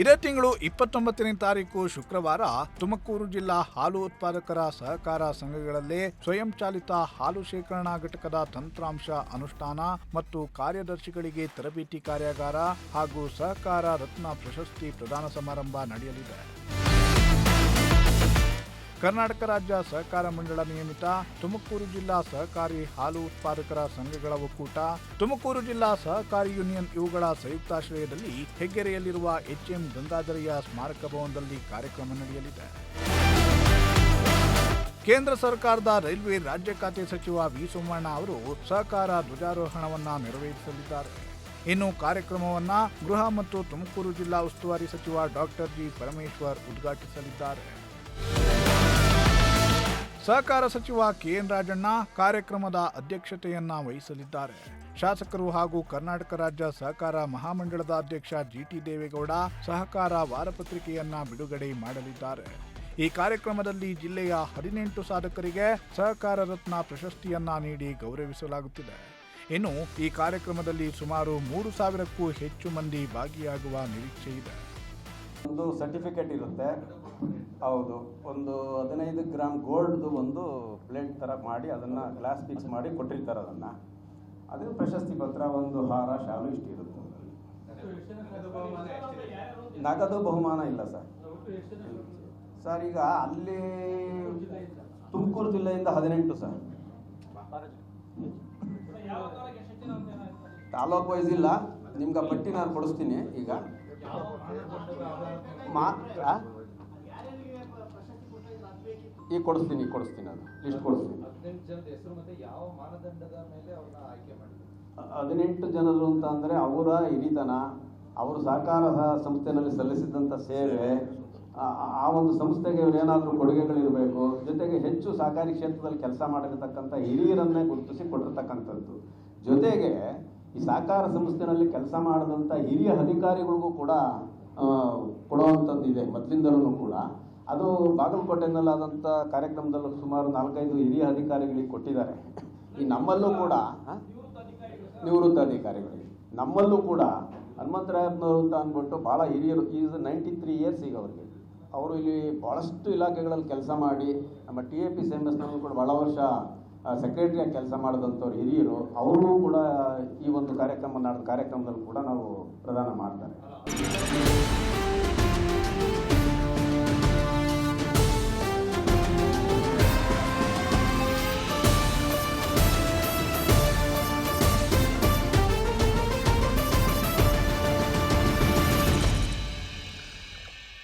ಇದೇ ತಿಂಗಳು 29ನೇ ತಾರೀಕು ಶುಕ್ರವಾರ ತುಮಕೂರು ಜಿಲ್ಲಾ ಹಾಲು ಉತ್ಪಾದಕರ ಸಹಕಾರ ಸಂಘಗಳಲ್ಲೇ ಸ್ವಯಂ ಚಾಲಿತ ಹಾಲು ಶೇಖರಣಾ ಘಟಕದ ತಂತ್ರಾಂಶ ಅನುಷ್ಠಾನ ಮತ್ತು ಕಾರ್ಯದರ್ಶಿಗಳಿಗೆ ತರಬೇತಿ ಕಾರ್ಯಾಗಾರ ಹಾಗೂ ಸಹಕಾರ ರತ್ನ ಪ್ರಶಸ್ತಿ ಪ್ರದಾನ ಸಮಾರಂಭ ನಡೆಯಲಿದೆ. ಕರ್ನಾಟಕ ರಾಜ್ಯ ಸಹಕಾರ ಮಂಡಳ ನಿಯಮಿತ ತುಮಕೂರು ಜಿಲ್ಲಾ ಸಹಕಾರಿ ಹಾಲು ಉತ್ಪಾದಕರ ಸಂಘಗಳ ಒಕ್ಕೂಟ, ತುಮಕೂರು ಜಿಲ್ಲಾ ಸಹಕಾರಿ ಯೂನಿಯನ್ ಇವುಗಳ ಸಂಯುಕ್ತಾಶ್ರಯದಲ್ಲಿ ಹೆಗ್ಗೆರೆಯಲ್ಲಿರುವ ಎಚ್ಎಂ ಗಂಗಾಧರಯ್ಯ ಸ್ಮಾರಕ ಭವನದಲ್ಲಿ ಕಾರ್ಯಕ್ರಮ ನಡೆಯಲಿದೆ. ಕೇಂದ್ರ ಸರ್ಕಾರದ ರೈಲ್ವೆ ರಾಜ್ಯ ಖಾತೆ ಸಚಿವ ವಿ ಸೋಮಣ್ಣ ಅವರು ಸಹಕಾರ ಧ್ವಜಾರೋಹಣವನ್ನ ನೆರವೇರಿಸಲಿದ್ದಾರೆ. ಇನ್ನು ಕಾರ್ಯಕ್ರಮವನ್ನ ಗೃಹ ಮತ್ತು ತುಮಕೂರು ಜಿಲ್ಲಾ ಉಸ್ತುವಾರಿ ಸಚಿವ ಡಾಕ್ಟರ್ ಜಿ ಪರಮೇಶ್ವರ್ ಉದ್ಘಾಟಿಸಲಿದ್ದಾರೆ. ಸಹಕಾರ ಸಚಿವ ಕೆಎನ್ ರಾಜಣ್ಣ ಕಾರ್ಯಕ್ರಮದ ಅಧ್ಯಕ್ಷತೆಯನ್ನ ವಹಿಸಲಿದ್ದಾರೆ. ಶಾಸಕರು ಹಾಗೂ ಕರ್ನಾಟಕ ರಾಜ್ಯ ಸಹಕಾರ ಮಹಾಮಂಡಳದ ಅಧ್ಯಕ್ಷ ಜಿಟಿ ದೇವೇಗೌಡ ಸಹಕಾರ ವಾರಪತ್ರಿಕೆಯನ್ನ ಬಿಡುಗಡೆ ಮಾಡಲಿದ್ದಾರೆ. ಈ ಕಾರ್ಯಕ್ರಮದಲ್ಲಿ ಜಿಲ್ಲೆಯ 18 ಸಾಧಕರಿಗೆ ಸಹಕಾರ ರತ್ನ ಪ್ರಶಸ್ತಿಯನ್ನ ನೀಡಿ ಗೌರವಿಸಲಾಗುತ್ತಿದೆ. ಇನ್ನು ಈ ಕಾರ್ಯಕ್ರಮದಲ್ಲಿ ಸುಮಾರು 3,000ಕ್ಕೂ ಹೆಚ್ಚು ಮಂದಿ ಭಾಗಿಯಾಗುವ ನಿರೀಕ್ಷೆ ಇದೆ. ಒಂದು ಸರ್ಟಿಫಿಕೇಟ್ ಇರುತ್ತೆ, ಹೌದು, ಒಂದು 15 ಗ್ರಾಮ್ ಗೋಲ್ಡ್ದು ಒಂದು ಪ್ಲೇಟ್ ಥರ ಮಾಡಿ ಅದನ್ನು ಗ್ಲಾಸ್ ಫಿಕ್ಸ್ ಮಾಡಿ ಕೊಟ್ಟಿರ್ತಾರೆ. ಅದನ್ನು ಪ್ರಶಸ್ತಿ ಪತ್ರ, ಒಂದು ಹಾರ, ಶಾಲು ಇಷ್ಟು ಇರುತ್ತೆ. ನಗದು ಬಹುಮಾನ ಇಲ್ಲ ಸರ್. ಈಗ ಅಲ್ಲಿ ತುಮಕೂರು ಜಿಲ್ಲೆಯಿಂದ 18 ಸರ್. ತಾಲೂಕು ವೈಸ್ ಇಲ್ಲ, ನಿಮ್ಗೆ ಪಟ್ಟಿ ನಾನು ಕೊಡಿಸ್ತೀನಿ. ಈಗ ಈಗ ಕೊಡಿಸ್ತೀನಿ ಅದು ಲಿಸ್ಟ್ ಕೊಡಿಸ್ತೀನಿ. 18 ಜನರು ಅಂತ ಅಂದರೆ ಅವರ ಹಿರಿತನ, ಅವರು ಸಹಕಾರ ಸಂಸ್ಥೆಯಲ್ಲಿ ಸಲ್ಲಿಸಿದಂಥ ಸೇವೆ, ಆ ಒಂದು ಸಂಸ್ಥೆಗೆ ಏನಾದರೂ ಕೊಡುಗೆಗಳಿರಬೇಕು. ಜೊತೆಗೆ ಹೆಚ್ಚು ಸಹಕಾರಿ ಕ್ಷೇತ್ರದಲ್ಲಿ ಕೆಲಸ ಮಾಡಿರತಕ್ಕಂಥ ಹಿರಿಯರನ್ನೇ ಗುರುತಿಸಿ ಕೊಟ್ಟಿರ್ತಕ್ಕಂಥದ್ದು. ಜೊತೆಗೆ ಈ ಸಹಕಾರ ಸಂಸ್ಥೆಯಲ್ಲಿ ಕೆಲಸ ಮಾಡಿದಂಥ ಹಿರಿಯ ಅಧಿಕಾರಿಗಳಿಗೂ ಕೂಡ ಕೊಡುವಂಥದ್ದು ಇದೆ ಮೊದಲಿಂದಲೂ ಕೂಡ. ಅದು ಬಾಗಲಕೋಟೆನಲ್ಲಾದಂಥ ಕಾರ್ಯಕ್ರಮದಲ್ಲೂ ಸುಮಾರು 4-5 ಹಿರಿಯ ಅಧಿಕಾರಿಗಳಿಗೆ ಕೊಟ್ಟಿದ್ದಾರೆ. ಈ ನಮ್ಮಲ್ಲೂ ಕೂಡ ನಿವೃತ್ತ ಅಧಿಕಾರಿಗಳಿಗೆ, ನಮ್ಮಲ್ಲೂ ಕೂಡ ಹನುಮಂತರಾಯಪ್ಪನವರು ಅಂತ ಅಂದ್ಬಿಟ್ಟು ಭಾಳ ಹಿರಿಯರು, ಈಸ್ 93 ಇಯರ್ಸ್ ಈಗ ಅವ್ರಿಗೆ. ಅವರು ಇಲ್ಲಿ ಭಾಳಷ್ಟು ಇಲಾಖೆಗಳಲ್ಲಿ ಕೆಲಸ ಮಾಡಿ ನಮ್ಮ TAPCMSನಲ್ಲೂ ಕೂಡ ಭಾಳ ವರ್ಷ ಸೆಕ್ರೆಟರಿಯಾಗಿ ಕೆಲಸ ಮಾಡಿದಂಥವ್ರು ಹಿರಿಯರು. ಅವರು ಕೂಡ ಈ ಒಂದು ಕಾರ್ಯಕ್ರಮದಲ್ಲಿ ಕೂಡ ನಾವು ಪ್ರದಾನ ಮಾಡ್ತಾರೆ.